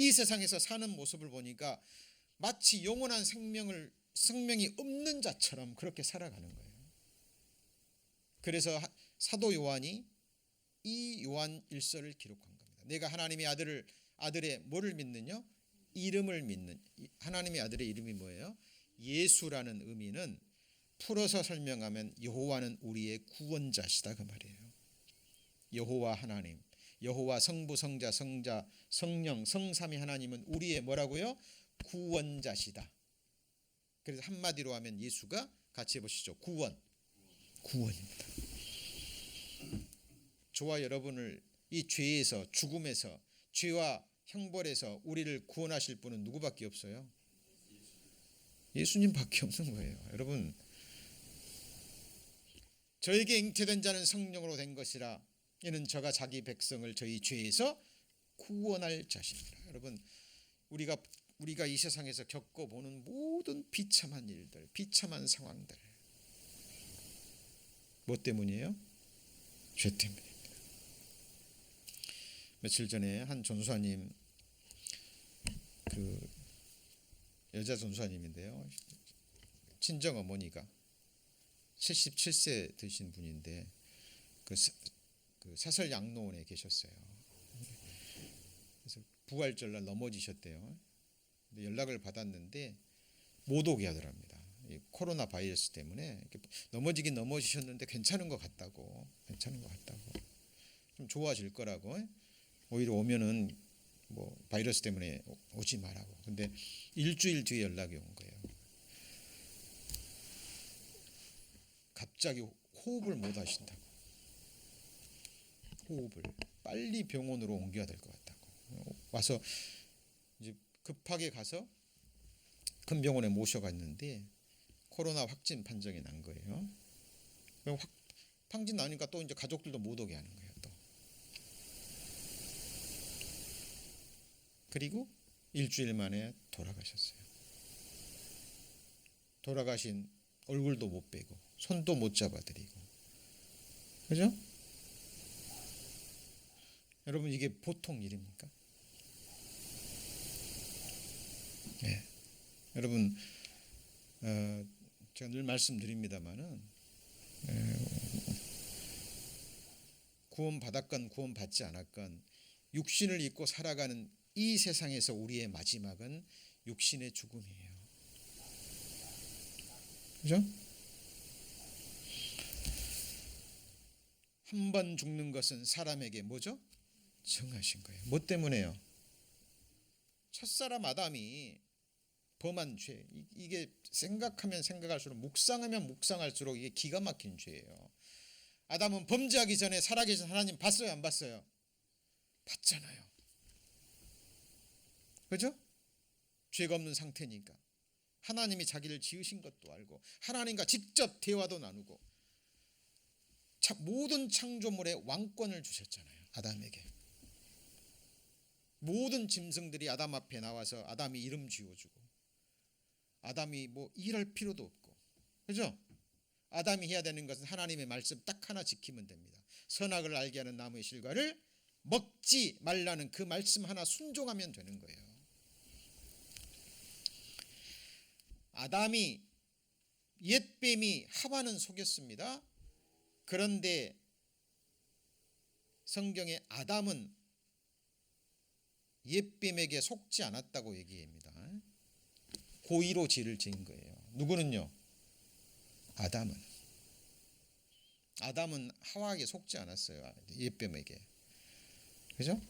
이 세상에서 사는 모습을 보니까 마치 영원한 생명이 없는 자처럼 그렇게 살아가는 거예요. 그래서 사도 요한이 이 요한 1서를 기록한 겁니다. 내가 하나님의 아들의 뭐를 믿느냐? 이름을 믿는. 하나님의 아들의 이름이 뭐예요? 예수라는 의미는 풀어서 설명하면 여호와는 우리의 구원자시다 그 말이에요. 여호와 하나님, 여호와 성부, 성자, 성령, 성삼위 하나님은 우리의 뭐라고요? 구원자시다. 그래서 한마디로 하면 예수가 같이 해보시죠. 구원입니다. 저와 여러분을 이 죄에서, 죽음에서, 죄와 형벌에서 우리를 구원하실 분은 누구밖에 없어요? 예수님밖에 없는 거예요. 여러분, 저에게 잉태된 자는 성령으로 된 것이라 이는 저가 자기 백성을 저희 죄에서 구원할 자신이라. 여러분, 우리가 이 세상에서 겪어보는 모든 비참한 일들, 비참한 상황들, 뭐 때문이에요? 죄 때문입니다. 며칠 전에 한 전사님, 그 여자 전사님인데요, 친정 어머니가 77세 되신 분인데 그 사설 양로원에 계셨어요. 그래서 부활절날 넘어지셨대요. 근데 연락을 받았는데 못 오게 하더랍니다. 코로나 바이러스 때문에 넘어지긴 넘어지셨는데 괜찮은 것 같다고, 좀 좋아질 거라고, 오히려 오면은 뭐 바이러스 때문에 오지 말라고. 근데 일주일 뒤에 연락이 온 거예요. 갑자기 호흡을 못 하신다고. 호흡을 빨리 병원으로 옮겨야 될 것 같다고. 와서 이제 급하게 가서 큰 병원에 모셔갔는데 코로나 확진 판정이 난 거예요. 판정 나니까 또 이제 가족들도 못 오게 하는 거예요. 또 그리고 일주일 만에 돌아가셨어요. 돌아가신 얼굴도 못 빼고 손도 못 잡아드리고, 그죠? 여러분, 이게 보통 일입니까? 네. 여러분, 제가 늘 말씀드립니다마는 구원받았건 구원받지 않았건 육신을 입고 살아가는 이 세상에서 우리의 마지막은 육신의 죽음이에요. 그죠? 한 번 죽는 것은 사람에게 뭐죠? 정하신 거예요. 뭐 때문에요? 첫사람 아담이 범한 죄, 이게 생각하면 생각할수록, 묵상하면 묵상할수록 이게 기가 막힌 죄예요. 아담은 범죄하기 전에 살아계신 하나님 봤어요, 안 봤어요? 봤잖아요. 그죠? 죄가 없는 상태니까 하나님이 자기를 지으신 것도 알고 하나님과 직접 대화도 나누고 모든 창조물에 왕권을 주셨잖아요. 아담에게. 모든 짐승들이 아담 앞에 나와서 아담이 이름 지어주고, 아담이 뭐 일할 필요도 없고, 그죠? 아담이 해야 되는 것은 하나님의 말씀 딱 하나 지키면 됩니다. 선악을 알게 하는 나무의 실과를 먹지 말라는 그 말씀 하나 순종하면 되는 거예요. 아담이, 옛뱀이 하와는 속였습니다. 그런데 성경에 아담은 옛뱀에게 속지 않았다고 얘기합니다. 고의로 죄를 지은 거예요. 누구는요? 아담은 하와에게 속지 않았어요. 옛뱀에게. 그죠?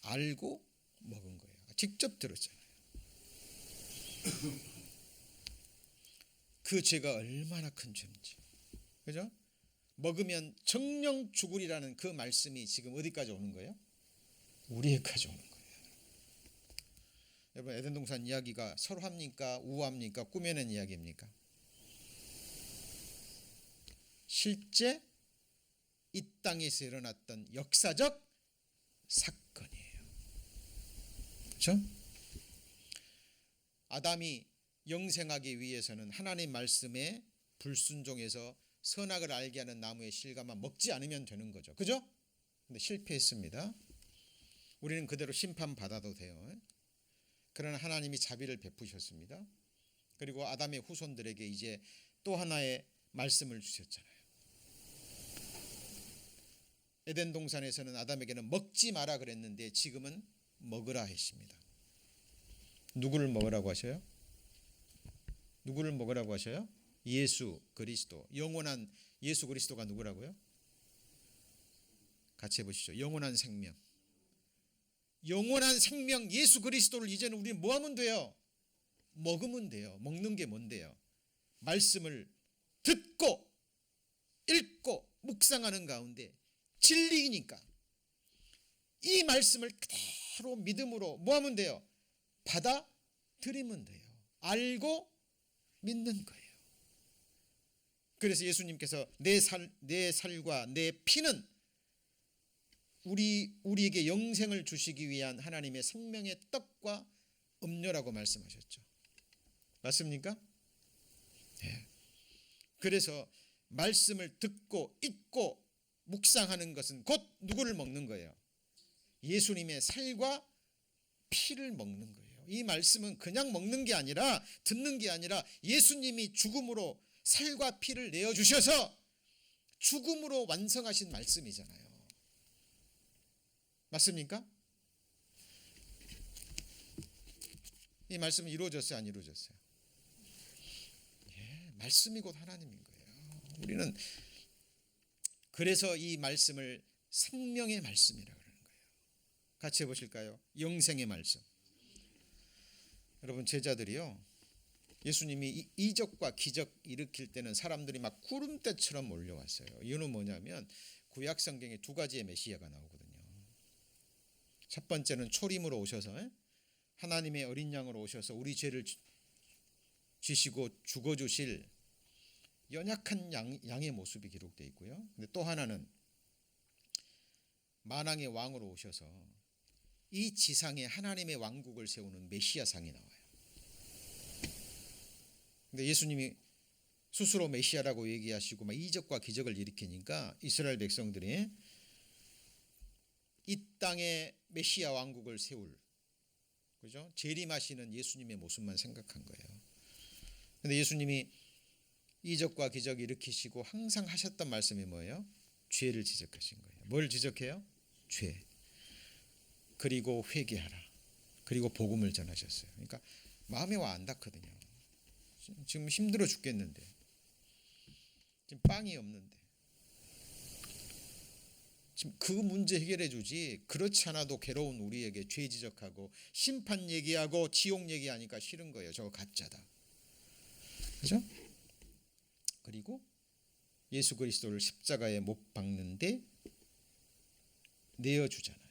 알고 먹은 거예요. 직접 들었잖아요. 그 죄가 얼마나 큰 죄인지. 그죠? 먹으면 정령 죽으리라는 그 말씀이 지금 어디까지 오는 거예요? 우리에까지 오는 거예요. 여러분, 에덴 동산 이야기가 설화입니까? 우화입니까? 꾸며낸 이야기입니까? 실제 이 땅에서 일어났던 역사적 사건이에요. 그렇죠? 아담이 영생하기 위해서는 하나님 말씀에 불순종해서 선악을 알게 하는 나무의 실과만 먹지 않으면 되는 거죠. 그죠? 근데 실패했습니다. 우리는 그대로 심판받아도 돼요. 그러나 하나님이 자비를 베푸셨습니다. 그리고 아담의 후손들에게 이제 또 하나의 말씀을 주셨잖아요. 에덴 동산에서는 아담에게는 먹지 마라 그랬는데 지금은 먹으라 했습니다. 누구를 먹으라고 하셔요? 누구를 먹으라고 하셔요? 예수 그리스도, 영원한 예수 그리스도가 누구라고요? 같이 해보시죠. 영원한 생명. 영원한 생명 예수 그리스도를 이제는 우리 뭐 하면 돼요? 먹으면 돼요. 먹는 게 뭔데요? 말씀을 듣고 읽고 묵상하는 가운데 진리이니까 이 말씀을 그대로 믿음으로 뭐 하면 돼요? 받아들이면 돼요. 알고 믿는 거예요. 그래서 예수님께서 내 살과 내 피는 우리에게 영생을 주시기 위한 하나님의 생명의 떡과 음료라고 말씀하셨죠. 맞습니까? 네. 그래서 말씀을 듣고 읽고 묵상하는 것은 곧 누구를 먹는 거예요? 예수님의 살과 피를 먹는 거예요. 이 말씀은 그냥 먹는 게 아니라 듣는 게 아니라 예수님이 죽음으로 살과 피를 내어주셔서 죽음으로 완성하신 말씀이잖아요. 맞습니까? 이 말씀은 이루어졌어요? 안 이루어졌어요? 예, 말씀이 곧 하나님인 거예요. 우리는 그래서 이 말씀을 생명의 말씀이라고 하는 거예요. 같이 해보실까요? 영생의 말씀. 여러분 제자들이요, 예수님이 이적과 기적 일으킬 때는 사람들이 막 구름대처럼 몰려왔어요. 이유는 뭐냐면 구약 성경에 두 가지의 메시아가 나오거든요. 첫 번째는 초림으로 오셔서 하나님의 어린 양으로 오셔서 우리 죄를 지시고 죽어주실 연약한 양의 모습이 기록되어 있고요. 근데 또 하나는 만왕의 왕으로 오셔서 이 지상에 하나님의 왕국을 세우는 메시아상이 나와요. 근데 예수님이 스스로 메시아라고 얘기하시고 막 이적과 기적을 일으키니까 이스라엘 백성들이 이 땅에 메시아 왕국을 세울, 그죠? 재림하시는 예수님의 모습만 생각한 거예요. 근데 예수님이 이적과 기적 일으키시고 항상 하셨던 말씀이 뭐예요? 죄를 지적하신 거예요. 뭘 지적해요? 죄. 그리고 회개하라. 그리고 복음을 전하셨어요. 그러니까 마음에 와 안 닿거든요. 지금 힘들어 죽겠는데, 지금 빵이 없는데, 지금 그 문제 해결해 주지, 그렇지 않아도 괴로운 우리에게 죄 지적하고 심판 얘기하고 지옥 얘기하니까 싫은 거예요. 저거 가짜다. 그죠? 그리고 예수 그리스도를 십자가에 못 박는데 내어주잖아요.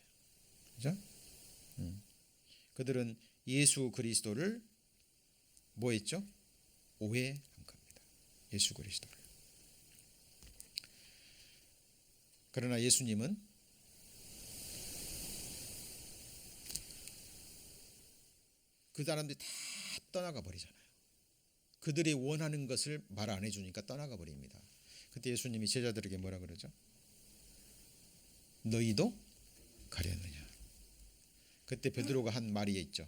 그죠? 그들은 예수 그리스도를 뭐 했죠? 오해한 겁니다. 예수 그리스도를. 그러나 예수님은 그 사람들이 다 떠나가 버리잖아요. 그들이 원하는 것을 말 안 해주니까 떠나가 버립니다. 그때 예수님이 제자들에게 뭐라 그러죠? 너희도 가려느냐. 그때 베드로가 한 말이 있죠.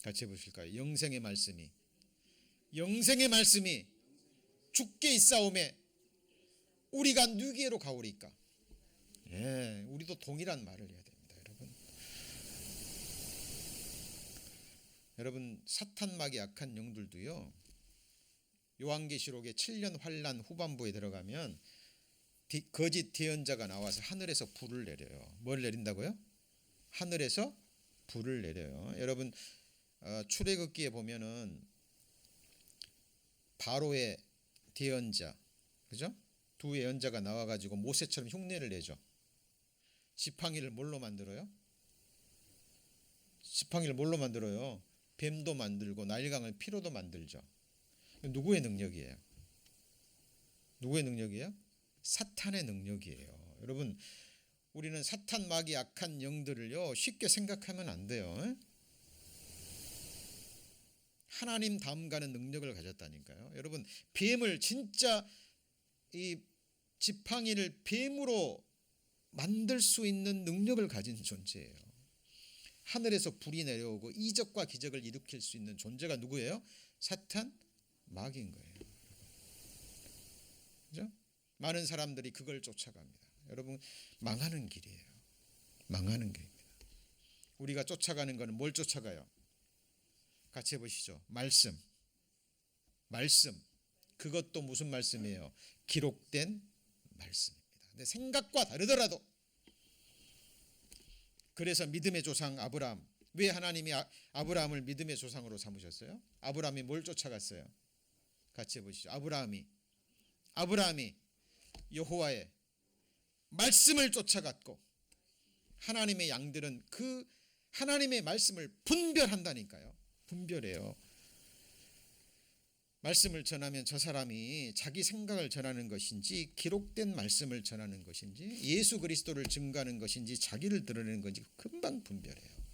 같이 해보실까요? 영생의 말씀이 주께 있사오매 우리가 누구에로 가오리까. 예, 우리도 동일한 말을 해야 됩니다, 여러분 사탄막이 약한 영들도요, 요한계시록의 7년 환란 후반부에 들어가면 거짓 대언자가 나와서 하늘에서 불을 내려요. 뭘 내린다고요? 하늘에서 불을 내려요. 여러분 출애굽기에 보면은 바로의 대언자, 그죠? 두 예언자가 나와가지고 모세처럼 흉내를 내죠. 지팡이를 뭘로 만들어요? 지팡이를 뭘로 만들어요? 뱀도 만들고 나일강을 피로도 만들죠. 누구의 능력이에요? 누구의 능력이에요? 사탄의 능력이에요. 여러분 우리는 사탄 막이 약한 영들을요 쉽게 생각하면 안 돼요. 하나님 다음 가는 능력을 가졌다니까요. 여러분 뱀을 진짜 이 지팡이를 뱀으로 만들 수 있는 능력을 가진 존재예요. 하늘에서 불이 내려오고 이적과 기적을 일으킬 수 있는 존재가 누구예요? 사탄, 마귀인 거예요. 그죠? 많은 사람들이 그걸 쫓아갑니다. 여러분, 망하는 길이에요. 망하는 길입니다. 우리가 쫓아가는 것은 뭘 쫓아가요? 같이 해보시죠. 말씀. 그것도 무슨 말씀이에요? 기록된 말씀입니다. 근데 생각과 다르더라도, 그래서 믿음의 조상 아브라함, 왜 하나님이 아브라함을 믿음의 조상으로 삼으셨어요? 아브라함이 뭘 쫓아갔어요? 같이 해보시죠. 아브라함이 여호와의 말씀을 쫓아갔고, 하나님의 양들은 그 하나님의 말씀을 분별한다니까요. 분별해요. 말씀을 전하면 저 사람이 자기 생각을 전하는 것인지, 기록된 말씀을 전하는 것인지, 예수 그리스도를 증거하는 것인지, 자기를 드러내는 건지 금방 분별해요.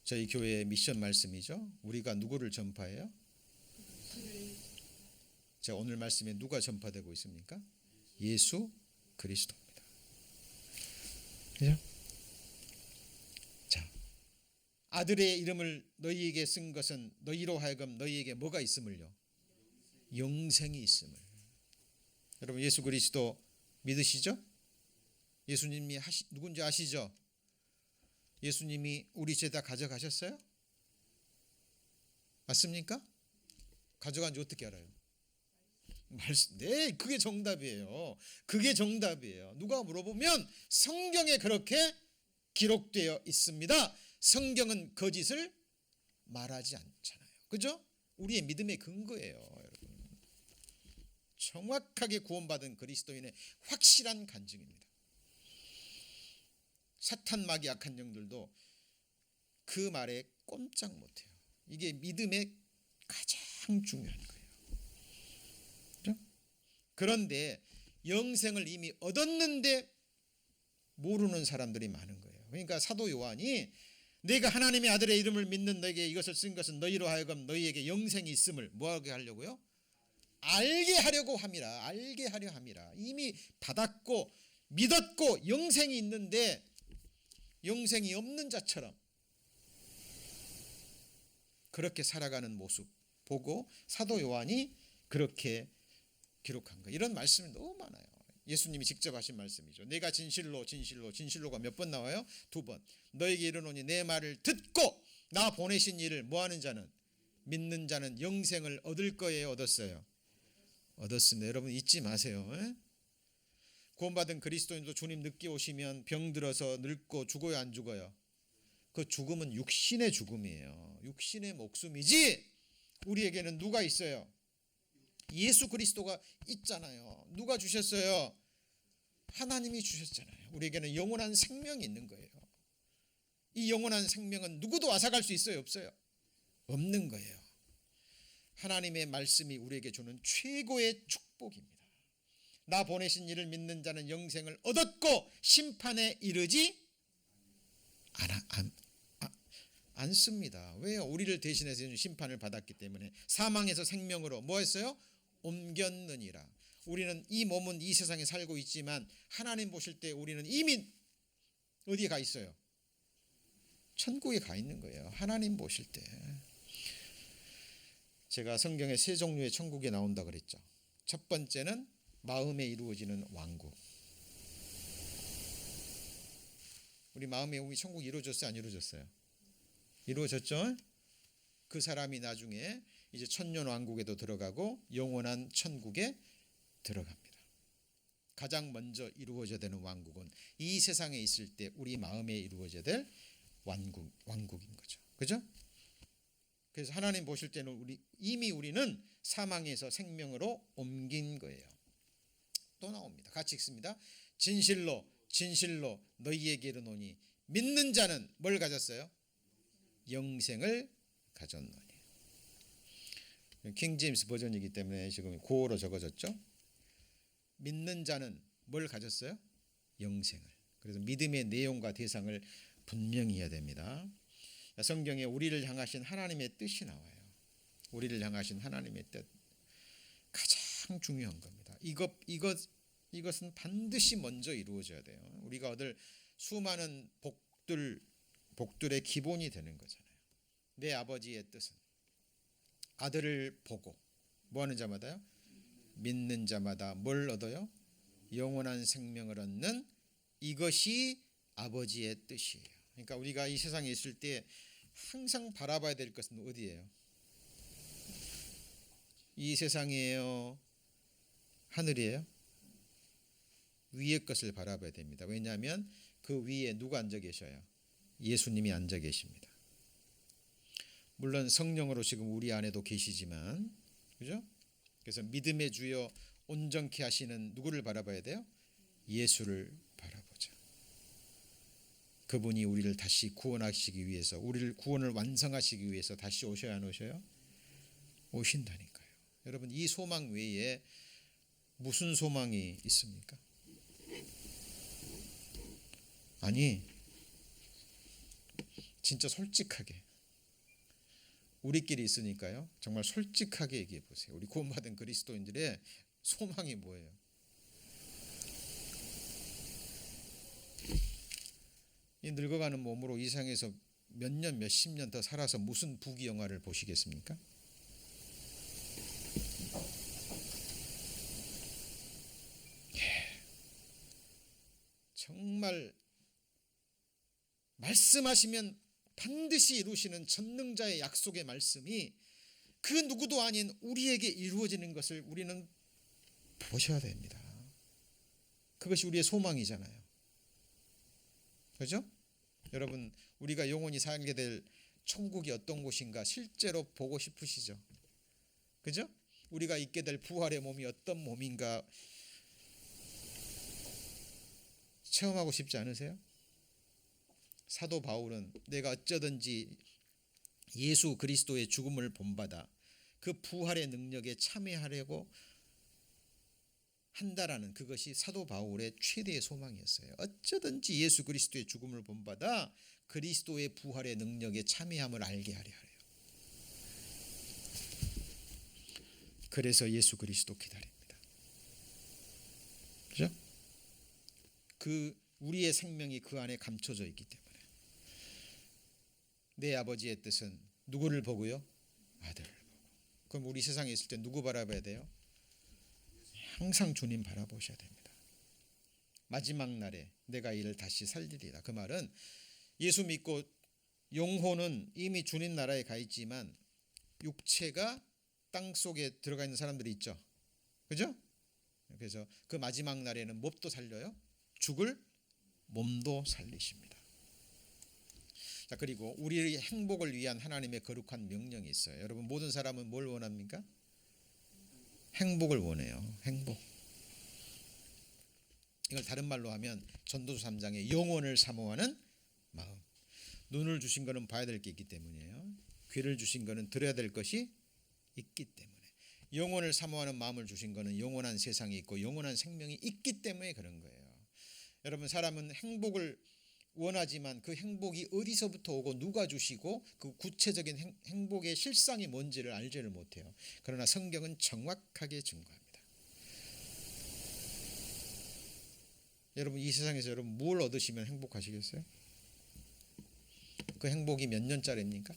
저희 교회의 미션 말씀이죠. 우리가 누구를 전파해요? 자, 오늘 말씀에 누가 전파되고 있습니까? 예수 그리스도입니다. 그죠? 자, 아들의 이름을 너희에게 쓴 것은 너희로 하여금 너희에게 뭐가 있음을요? 영생이 있음을. 여러분, 예수 그리스도 믿으시죠? 예수님이 누군지 아시죠? 예수님이 우리 죄 다 가져가셨어요? 맞습니까? 가져간지 어떻게 알아요? 네, 그게 정답이에요. 그게 정답이에요. 누가 물어보면 성경에 그렇게 기록되어 있습니다. 성경은 거짓을 말하지 않잖아요. 그죠? 우리의 믿음의 근거예요, 여러분. 정확하게 구원받은 그리스도인의 확실한 간증입니다. 사탄, 마귀, 악한 영들도 그 말에 꼼짝 못해요. 이게 믿음의 가장 중요한 거예요. 그렇죠? 그런데 영생을 이미 얻었는데 모르는 사람들이 많은 거예요. 그러니까 사도 요한이 내가 하나님의 아들의 이름을 믿는 너에게 이것을 쓴 것은 너희로 하여금 너희에게 영생이 있음을 뭐하게 하려고요? 알게 하려고 함이라. 알게 하려 함이라. 이미 받았고 믿었고 영생이 있는데 영생이 없는 자처럼 그렇게 살아가는 모습 보고 사도 요한이 그렇게 기록한 거예요. 이런 말씀이 너무 많아요. 예수님이 직접 하신 말씀이죠. 내가 진실로가 몇 번 나와요? 2번. 너에게 이르노니 내 말을 듣고 나 보내신 이를 뭐하는 자는, 믿는 자는 영생을 얻을 거예요, 얻었어요? 얻었습니다. 여러분 잊지 마세요. 구원받은 그리스도인도 주님 늦게 오시면 병들어서 늙고 죽어요, 안 죽어요? 그 죽음은 육신의 죽음이에요. 육신의 목숨이지 우리에게는 누가 있어요? 예수 그리스도가 있잖아요. 누가 주셨어요? 하나님이 주셨잖아요. 우리에게는 영원한 생명이 있는 거예요. 이 영원한 생명은 누구도 앗아갈 수 있어요, 없어요? 없는 거예요. 하나님의 말씀이 우리에게 주는 최고의 축복입니다. 나 보내신 이를 믿는 자는 영생을 얻었고 심판에 이르지 않습니다. 왜요? 우리를 대신해서 심판을 받았기 때문에. 사망에서 생명으로 뭐 했어요? 옮겼느니라. 우리는 이 몸은 이 세상에 살고 있지만 하나님 보실 때 우리는 이미 어디에 가 있어요? 천국에 가 있는 거예요. 하나님 보실 때. 제가 성경에 세 종류의 천국에 나온다 그랬죠. 첫 번째는 마음에 이루어지는 왕국. 우리 마음에 우리 천국이 이루어졌어요, 안 이루어졌어요? 이루어졌죠? 그 사람이 나중에 이제 천년 왕국에도 들어가고 영원한 천국에 들어갑니다. 가장 먼저 이루어져야 되는 왕국은 이 세상에 있을 때 우리 마음에 이루어져야 될 왕국인 거죠. 그죠? 그래서 하나님 보실 때는 이미 우리는 사망에서 생명으로 옮긴 거예요. 또 나옵니다. 같이 읽습니다. 진실로 너희에게 이르노니 믿는 자는 뭘 가졌어요? 영생을 가졌노니. 킹제임스 버전이기 때문에 지금 고어로 적어졌죠. 믿는 자는 뭘 가졌어요? 영생을. 그래서 믿음의 내용과 대상을 분명히 해야 됩니다. 성경에 우리를 향하신 하나님의 뜻이 나와요. 우리를 향하신 하나님의 뜻 가장 중요한 겁니다. 이것은 반드시 먼저 이루어져야 돼요. 우리가 얻을 수많은 복들의 기본이 되는 거잖아요. 내 아버지의 뜻은 아들을 보고 뭐 하는 자마다요? 믿는 자마다 뭘 얻어요? 영원한 생명을 얻는, 이것이 아버지의 뜻이에요. 그러니까 우리가 이 세상에 있을 때 항상 바라봐야 될 것은 어디예요? 이 세상이에요? 하늘이에요? 위의 것을 바라봐야 됩니다. 왜냐하면 그 위에 누가 앉아 계셔요? 예수님이 앉아 계십니다. 물론 성령으로 지금 우리 안에도 계시지만, 그죠? 그래서 믿음의 주여 온전케 하시는 누구를 바라봐야 돼요? 예수를 바라보자. 그분이 우리를 다시 구원하시기 위해서, 우리를 구원을 완성하시기 위해서 다시 오셔야 안 오셔요? 오신다니까요. 여러분, 이 소망 외에 무슨 소망이 있습니까? 아니, 진짜 솔직하게 우리끼리 있으니까요, 정말 솔직하게 얘기해 보세요. 우리 구원받은 그리스도인들의 소망이 뭐예요? 이 늙어가는 몸으로 이 세상에서 몇 년, 몇십 년 더 살아서 무슨 부귀영화를 보시겠습니까? 정말 말씀하시면 반드시 이루시는 전능자의 약속의 말씀이 그 누구도 아닌 우리에게 이루어지는 것을 우리는 보셔야 됩니다. 그것이 우리의 소망이잖아요. 그렇죠? 여러분, 우리가 영원히 살게 될 천국이 어떤 곳인가 실제로 보고 싶으시죠? 그죠? 우리가 있게 될 부활의 몸이 어떤 몸인가 체험하고 싶지 않으세요? 사도 바울은 내가 어쩌든지 예수 그리스도의 죽음을 본받아 그 부활의 능력에 참여하려고 한다라는, 그것이 사도 바울의 최대의 소망이었어요. 어쩌든지 예수 그리스도의 죽음을 본받아 그리스도의 부활의 능력에 참여함을 알게 하려 해요. 그래서 예수 그리스도 기다립니다. 그죠? 그 우리의 생명이 그 안에 감춰져 있기 때문에. 내 아버지의 뜻은 누구를 보고요? 아들을 보고. 그럼 우리 세상에 있을 때 누구 바라봐야 돼요? 항상 주님 바라보셔야 됩니다. 마지막 날에 내가 이를 다시 살리리라. 그 말은 예수 믿고 영혼은 이미 주님 나라에 가 있지만 육체가 땅 속에 들어가 있는 사람들이 있죠. 그죠? 그래서 그 마지막 날에는 몹도 살려요? 죽을 몸도 살리십니다. 자, 그리고 우리의 행복을 위한 하나님의 거룩한 명령이 있어요. 여러분, 모든 사람은 뭘 원합니까? 행복을 원해요. 행복. 이걸 다른 말로 하면 전도서 3장의 영혼을 사모하는 마음. 눈을 주신 것은 봐야 될 게 있기 때문이에요. 귀를 주신 것은 들어야 될 것이 있기 때문에. 영혼을 사모하는 마음을 주신 것은 영원한 세상이 있고 영원한 생명이 있기 때문에 그런 거예요. 여러분, 사람은 행복을 원하지만 그 행복이 어디서부터 오고 누가 주시고 그 구체적인 행복의 실상이 뭔지를 알지를 못해요. 그러나 성경은 정확하게 증거합니다. 여러분, 이 세상에서 여러분 뭘 얻으시면 행복하시겠어요? 그 행복이 몇 년짜리입니까?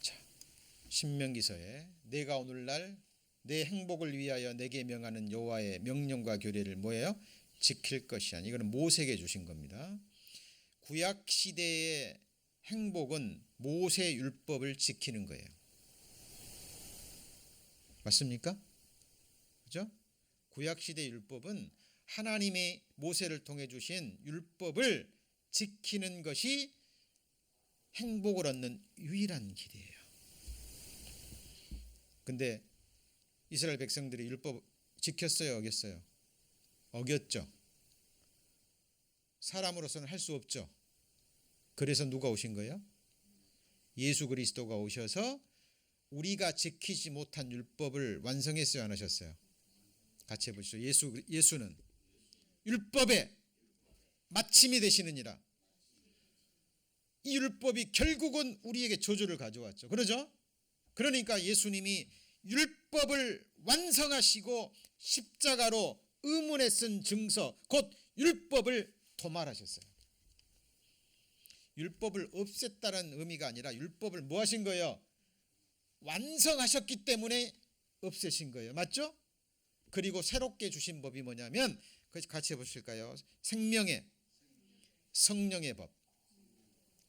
자, 신명기서에 내가 오늘날 내 행복을 위하여 내게 명하는 여호와의 명령과 규례를 뭐예요? 지킬 것이야. 이거는 모세에게 주신 겁니다. 구약 시대의 행복은 모세 율법을 지키는 거예요. 맞습니까? 그죠? 구약 시대 율법은 하나님의 모세를 통해 주신 율법을 지키는 것이 행복을 얻는 유일한 길이에요. 근데 이스라엘 백성들이 율법 지켰어요, 어겼어요? 어겼죠. 사람으로서는 할 수 없죠. 그래서 누가 오신 거예요? 예수 그리스도가 오셔서 우리가 지키지 못한 율법을 완성했어요, 안 하셨어요? 같이 해보시죠. 예수는 율법의 마침이 되시느니라. 이 율법이 결국은 우리에게 저주를 가져왔죠. 그러죠? 그러니까 예수님이 율법을 완성하시고 십자가로 의문에 쓴 증서 곧 율법을 도말하셨어요. 율법을 없앴다는 의미가 아니라 율법을 뭐 하신 거예요? 완성하셨기 때문에 없애신 거예요. 맞죠? 그리고 새롭게 주신 법이 뭐냐면 같이 해보실까요? 생명의 성령의 법.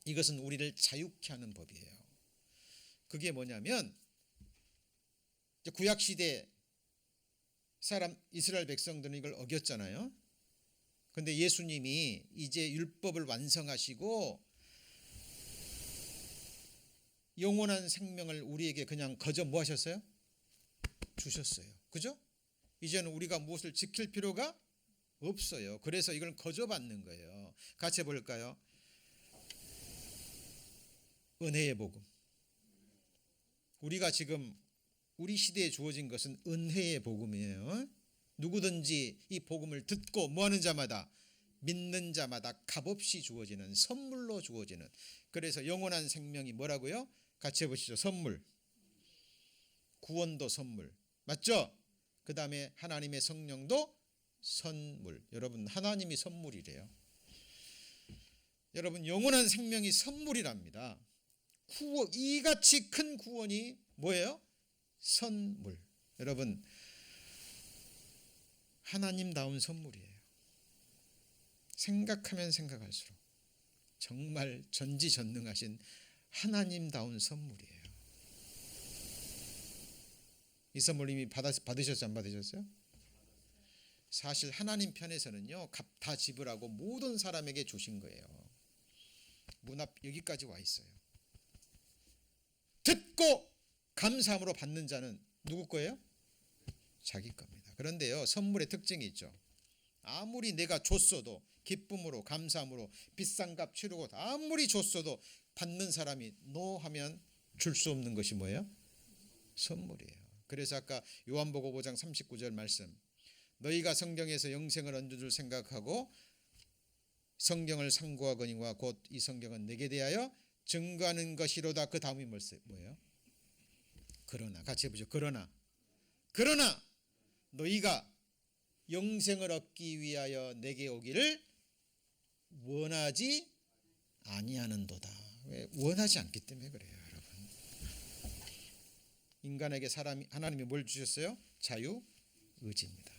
이것은 우리를 자유케 하는 법이에요. 그게 뭐냐면 구약시대 사람 이스라엘 백성들은 이걸 어겼잖아요. 그런데 예수님이 이제 율법을 완성하시고 영원한 생명을 우리에게 그냥 거저 뭐 하셨어요? 주셨어요. 그죠? 이제는 우리가 무엇을 지킬 필요가 없어요. 그래서 이걸 거저 받는 거예요. 같이 해볼까요? 은혜의 복음. 우리가 지금 우리 시대에 주어진 것은 은혜의 복음이에요. 누구든지 이 복음을 듣고 뭐하는 자마다, 믿는 자마다 값없이 주어지는, 선물로 주어지는. 그래서 영원한 생명이 뭐라고요? 같이 해보시죠. 선물. 구원도 선물. 맞죠? 그 다음에 하나님의 성령도 선물. 여러분, 하나님이 선물이래요. 여러분, 영원한 생명이 선물이랍니다. 이같이 큰 구원이 뭐예요? 선물. 여러분, 하나님다운 선물이에요. 생각하면 생각할수록 정말 전지전능하신 하나님다운 선물이에요. 이 선물 이미 받으셨어요? 안 받으셨어요? 사실 하나님 편에서는요, 값 다 지불하고 모든 사람에게 주신 거예요. 문 앞 여기까지 와 있어요. 듣고 감사함으로 받는 자는 누구 거예요? 자기 겁니다. 그런데요, 선물의 특징이 있죠. 아무리 내가 줬어도 기쁨으로 감사함으로 비싼 값 치르고 아무리 줬어도 받는 사람이 노 하면 줄 수 없는 것이 뭐예요? 선물이에요. 그래서 아까 요한복음 5장 39절 말씀, 너희가 성경에서 영생을 얻을 생각하고 성경을 상고하거니와 곧 이 성경은 내게 대하여 증거하는 것이로다. 그 다음이 뭐예요? 그러나. 같이 해보죠. 그러나 너희가 영생을 얻기 위하여 내게 오기를 원하지 아니하는도다. 왜? 원하지 않기 때문에 그래요, 여러분. 인간에게 하나님이 뭘 주셨어요? 자유 의지입니다.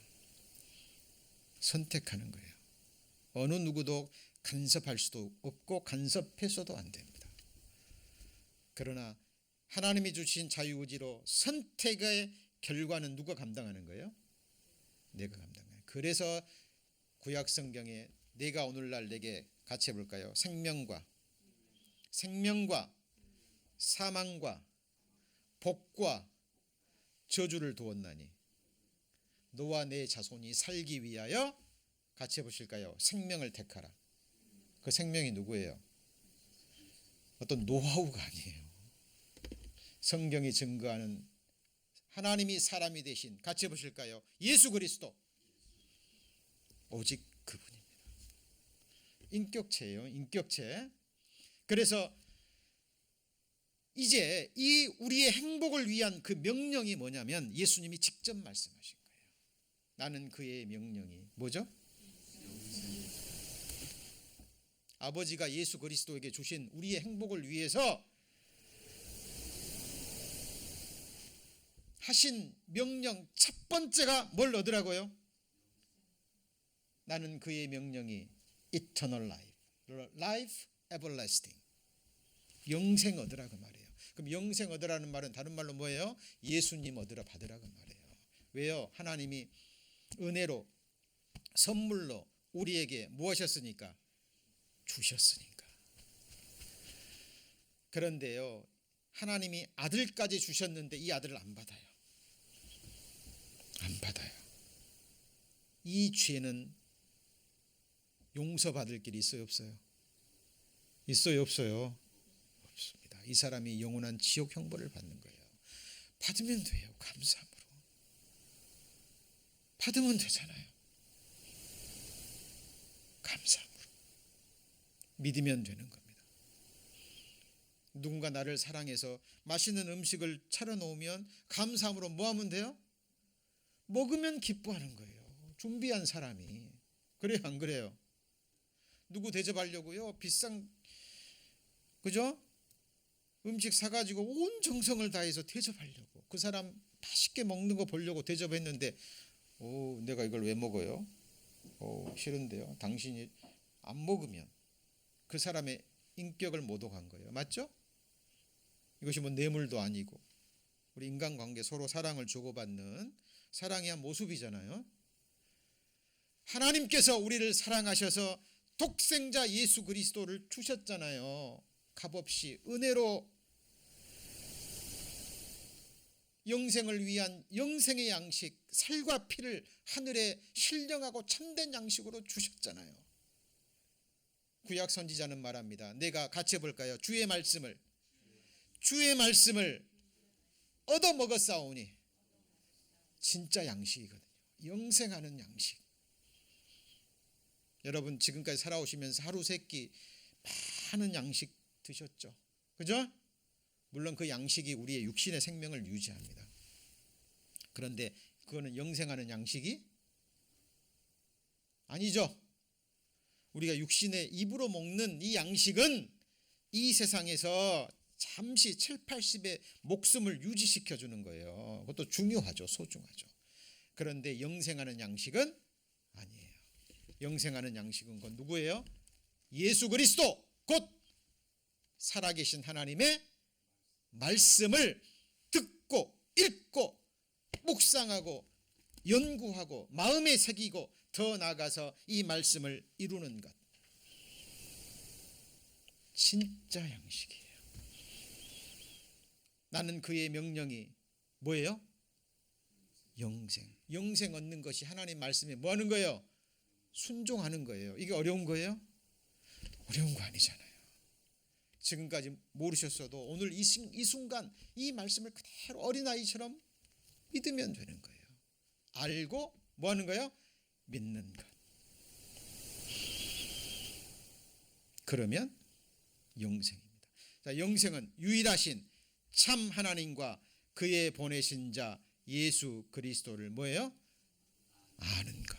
선택하는 거예요. 어느 누구도 간섭할 수도 없고 간섭해서도 안 됩니다. 그러나 하나님이 주신 자유 의지로 선택의 결과는 누가 감당하는 거예요? 내가 감당해요. 그래서 구약 성경에 내가 오늘날 내게 같이 해볼까요? 생명과 사망과 복과 저주를 두었나니 너와 내 자손이 살기 위하여 같이 해보실까요? 생명을 택하라. 그 생명이 누구예요? 어떤 노하우가 아니에요. 성경이 증거하는 하나님이 사람이 되신, 같이 해보실까요? 예수 그리스도. 오직 그분입니다. 인격체예요. 인격체. 그래서 이제 이 우리의 행복을 위한 그 명령이 뭐냐면 예수님이 직접 말씀하신 거예요. 나는 그의 명령이 뭐죠? 아버지가 예수 그리스도에게 주신 우리의 행복을 위해서 하신 명령 첫 번째가 뭘 얻으라고요? 나는 그의 명령이 eternal life, life everlasting, 영생 얻으라 그 말이에요. 그럼 영생 얻으라는 말은 다른 말로 뭐예요? 예수님 얻으라 받으라 그 말이에요. 왜요? 하나님이 은혜로 선물로 우리에게 무엇이었으니까? 주셨으니까. 그런데요, 하나님이 아들까지 주셨는데 이 아들을 안 받아요. 안 받아요. 이 죄는 용서받을 길이 있어요, 없어요? 있어요, 없어요? 없습니다. 이 사람이 영원한 지옥 형벌을 받는 거예요. 받으면 돼요. 감사함으로 받으면 되잖아요. 감사함으로 믿으면 되는 겁니다. 누군가 나를 사랑해서 맛있는 음식을 차려놓으면 감사함으로 뭐 하면 돼요? 먹으면 기뻐하는 거예요. 준비한 사람이. 그래요, 안 그래요? 누구 대접하려고요? 비싼, 그죠? 음식 사가지고 온 정성을 다해서 대접하려고. 그 사람 맛있게 먹는 거 보려고 대접했는데, 오, 내가 이걸 왜 먹어요? 오, 싫은데요. 당신이 안 먹으면 그 사람의 인격을 모독한 거예요. 맞죠? 이것이 뭐 뇌물도 아니고 우리 인간관계 서로 사랑을 주고받는 사랑의 한 모습이잖아요. 하나님께서 우리를 사랑하셔서 독생자 예수 그리스도를 주셨잖아요. 값없이 은혜로 영생을 위한 영생의 양식, 살과 피를 하늘에 신령하고 참된 양식으로 주셨잖아요. 구약 선지자는 말합니다. 내가 같이 해볼까요? 주의 말씀을 얻어 먹었사오니 진짜 양식이거든요. 영생하는 양식. 여러분 지금까지 살아오시면서 하루 세 끼 많은 양식 드셨죠? 그죠? 물론 그 양식이 우리의 육신의 생명을 유지합니다. 그런데 그거는 영생하는 양식이 아니죠. 우리가 육신의 입으로 먹는 이 양식은 이 세상에서 잠시 7, 80의 목숨을 유지시켜 주는 거예요. 그것도 중요하죠. 소중하죠. 그런데 영생하는 양식은 아니에요. 영생하는 양식은 그건 누구예요? 예수 그리스도, 곧 살아계신 하나님의 말씀을 듣고 읽고 묵상하고 연구하고 마음에 새기고 더 나아가서 이 말씀을 이루는 것. 진짜 양식이에요. 나는 그의 명령이 뭐예요? 영생. 영생 얻는 것이 하나님 말씀에 뭐 하는 거예요? 순종하는 거예요. 이게 어려운 거예요? 어려운 거 아니잖아요. 지금까지 모르셨어도 오늘 이 순간 이 말씀을 그대로 어린아이처럼 믿으면 되는 거예요. 알고 뭐 하는 거예요? 믿는 것. 그러면 영생입니다. 자, 영생은 유일하신 참 하나님과 그의 보내신 자 예수 그리스도를 뭐예요? 아는 것.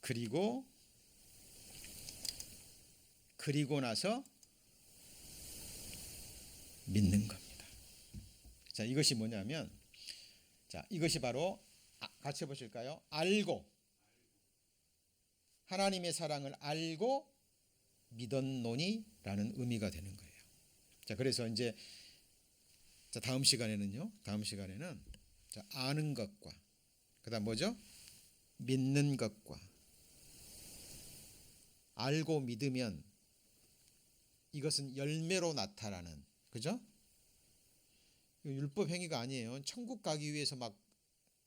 그리고 나서 믿는 겁니다. 자, 이것이 뭐냐면, 자, 이것이 바로 같이 보실까요? 알고, 하나님의 사랑을 알고 믿었노니라는 의미가 되는 거예요. 자, 그래서 이제 다음 시간에는 자, 아는 것과 그다음 뭐죠? 믿는 것과 알고 믿으면 이것은 열매로 나타나는, 그죠? 율법 행위가 아니에요. 천국 가기 위해서 막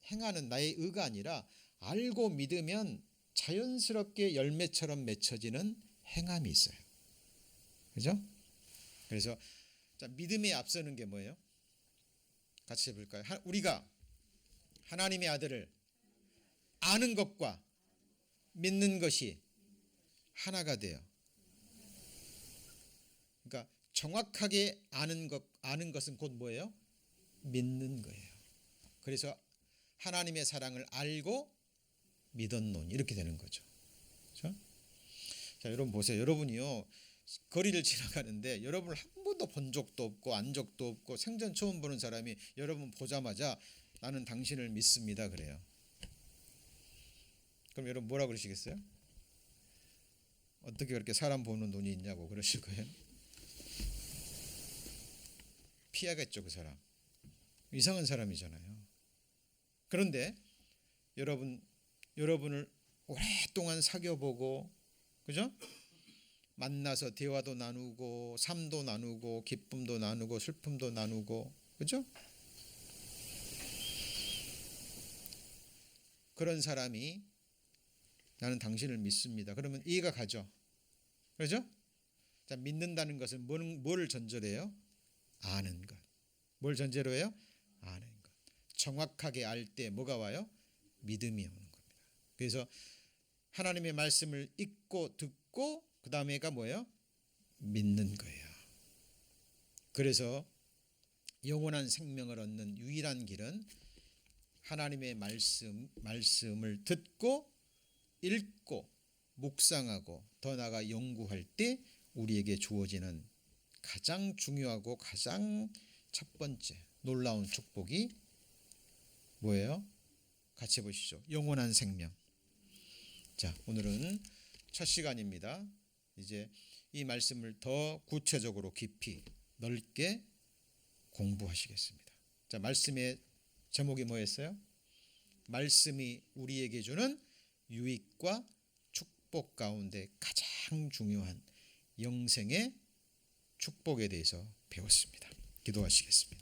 행하는 나의 의가 아니라 알고 믿으면 자연스럽게 열매처럼 맺혀지는 행함이 있어요. 그죠? 그래서 자, 믿음에 앞서는 게 뭐예요? 같이 해볼까요? 우리가 하나님의 아들을 아는 것과 믿는 것이 하나가 돼요. 그러니까 정확하게 아는 것은 곧 뭐예요? 믿는 거예요. 그래서 하나님의 사랑을 알고 믿었노니 이렇게 되는 거죠. 그렇죠? 자, 여러분 보세요. 여러분이요 거리를 지나가는데 여러분을 한 번도 본 적도 없고 안 적도 없고 생전 처음 보는 사람이 여러분 보자마자 나는 당신을 믿습니다 그래요. 그럼 여러분 뭐라 그러시겠어요? 어떻게 그렇게 사람 보는 눈이 있냐고 그러실 거예요? 피하겠죠. 그 사람 이상한 사람이잖아요. 그런데 여러분을 오랫동안 사귀어보고, 그죠? 만나서 대화도 나누고 삶도 나누고 기쁨도 나누고 슬픔도 나누고, 그죠? 그런 사람이 나는 당신을 믿습니다. 그러면 이해가 가죠. 그렇죠? 자, 믿는다는 것은 뭘 전제로 해요? 아는 것. 뭘 전제로 해요? 아는 것. 정확하게 알 때 뭐가 와요? 믿음이 오는 겁니다. 그래서 하나님의 말씀을 읽고 듣고 그 다음에가 뭐예요? 믿는 거예요. 그래서 영원한 생명을 얻는 유일한 길은 하나님의 말씀을 듣고 읽고 묵상하고 더 나아가 연구할 때 우리에게 주어지는 가장 중요하고 가장 첫 번째 놀라운 축복이 뭐예요? 같이 보시죠. 영원한 생명. 자, 오늘은 첫 시간입니다. 이제 이 말씀을 더 구체적으로 깊이 넓게 공부하시겠습니다. 자, 말씀의 제목이 뭐였어요? 말씀이 우리에게 주는 유익과 축복 가운데 가장 중요한 영생의 축복에 대해서 배웠습니다. 기도하시겠습니다.